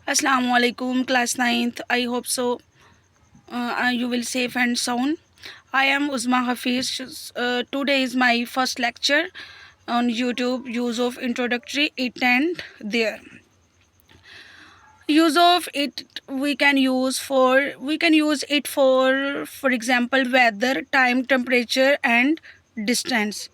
Assalamu alaikum, class ninth. I hope so. You will safe and sound. I am Uzma Hafiz. Today is my first lecture on YouTube. Use of introductory it and there. Use of it we can use it for example weather, time, temperature, and distance.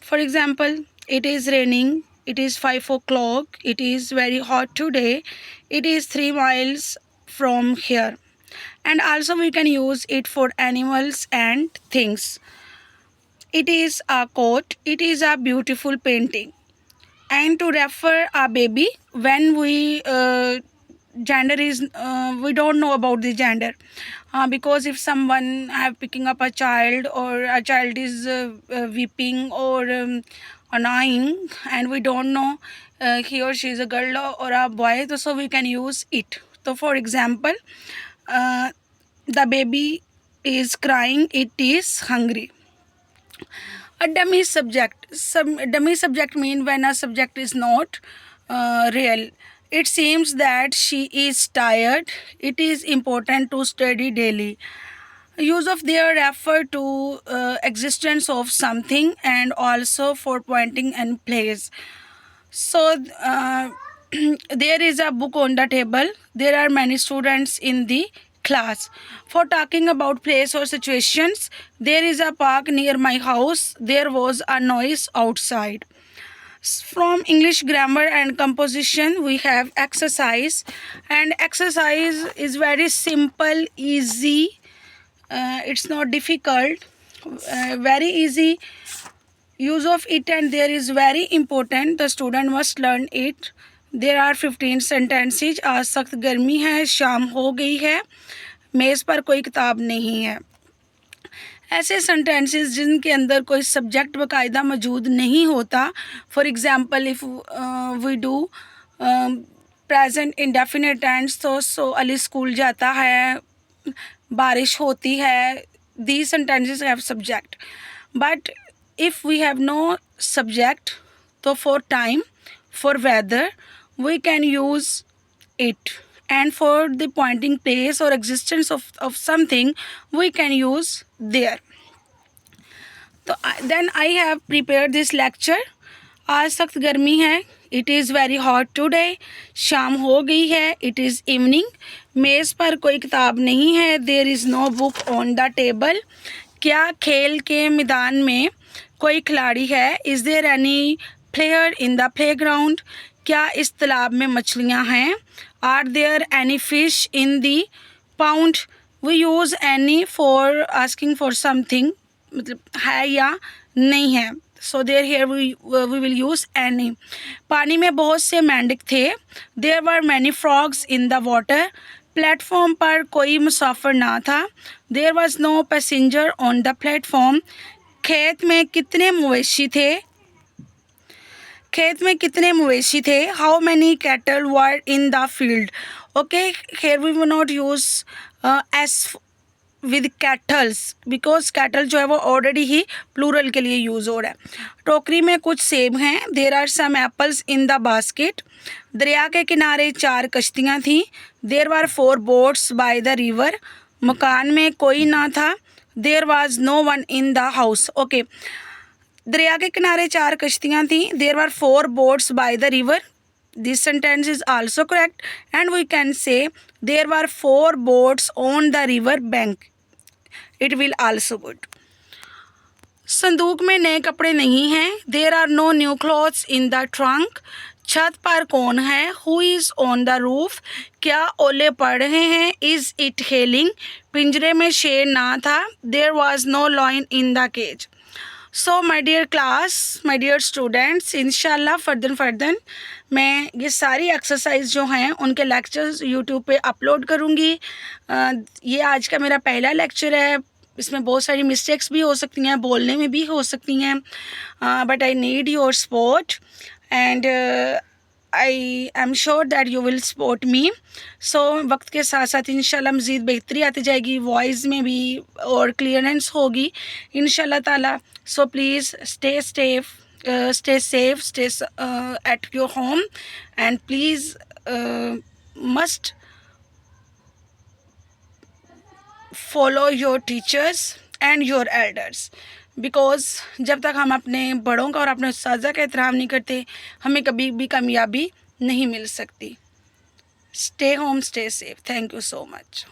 For example, it is raining. It is 5 o'clock. It is very hot today. It is 3 miles from here. And also we can use it for animals and things. It is a coat. It is a beautiful painting. And to refer a baby when gender is we don't know about the gender, because if someone have picking up a child or a child is weeping or annoying and we don't know he or she is a girl or a boy, so we can use it. So for example, uh, the baby is crying, it is hungry. A dummy subject. Some dummy subject mean when a subject is not real. It seems that she is tired. It is important to study daily. Use of there refer to existence of something and also for pointing and place. So there is a book on the table. There are many students in the class. For talking about place or situations, there is a park near my house. There was a noise outside. From English grammar and composition, we have exercise, and exercise is very simple, easy. It's not difficult, very easy. Use of it and there is very important. The student must learn it. There are 15 sentences. आज सख्त गर्मी है, शाम हो गई है, मेज़ पर कोई किताब नहीं है. ऐसे सेंटेंसेस जिनके अंदर कोई सब्जेक्ट बाकायदा मौजूद नहीं होता. For example if we do present indefinite tense, तो अली स्कूल जाता है, बारिश होती है. These sentences have subject. But if we have no subject, so for time, for weather, we can use it. And for the pointing place or existence of something, we can use there. So then I have prepared this lecture. आज सख्त गर्मी है. It is very hot today. शाम हो गई है. It is evening. मेज़ पर कोई किताब नहीं है. There is no book on the table. क्या खेल के मैदान में कोई खिलाड़ी है? Is there any player in the playground? क्या इस तालाब में मछलियाँ हैं? Are there any fish in the pound? We use any for asking for something, मतलब है या नहीं है. So there here we will use any. पानी में बहुत से मेंढक थे. There were many frogs in the water. Platform पर कोई मुसाफिर ना था. There was no passenger on the platform. खेत में कितने मवेशी थे? खेत में कितने मवेशी थे? How many cattle were in the field? Okay, here we will not use S with cattles, because cattle जो है वो ऑलरेडी ही प्लूरल के लिए यूज़ हो रहा है. टोकरी में कुछ सेब हैं. There are some apples in the basket. दरिया के किनारे 4 कश्तियाँ थीं. There were 4 boats by the river. मकान में कोई ना था. There was no one in the house. Okay, दरिया के किनारे 4 कश्तियाँ थीं. There were 4 boats by the river. This sentence is also correct, and we can say there were 4 boats on the river bank. It will also good. संदूक में नए कपड़े नहीं हैं. There are no new clothes in the trunk. छत पर कौन है? Who is on the roof? क्या ओले पड़ रहे हैं? Is it hailing? पिंजरे में शेर ना था. There was no lion in the cage. So my dear class, my dear students, इंशाल्लाह फर्दन मैं ये सारी एक्सरसाइज जो हैं उनके लेक्चर्स यूट्यूब पे अपलोड करूँगी. ये आज का मेरा पहला लेक्चर है. इसमें बहुत सारी मिस्टेक्स भी हो सकती हैं, बोलने में भी हो सकती हैं, but I need your support and I am sure that you will support me. So वक्त के साथ साथ इंशाल्लाह मज़ीद बेहतरी आती जाएगी, वॉइस में भी और क्लियरेंस होगी इंशाल्लाह ताला. So please stay safe, stay at your home, and please must follow your teachers and your elders, because जब तक हम अपने बड़ों का और अपने उस्ताज़ा का एहतराम नहीं करते, हमें कभी भी कामयाबी नहीं मिल सकती. Stay home, stay safe. Thank you so much.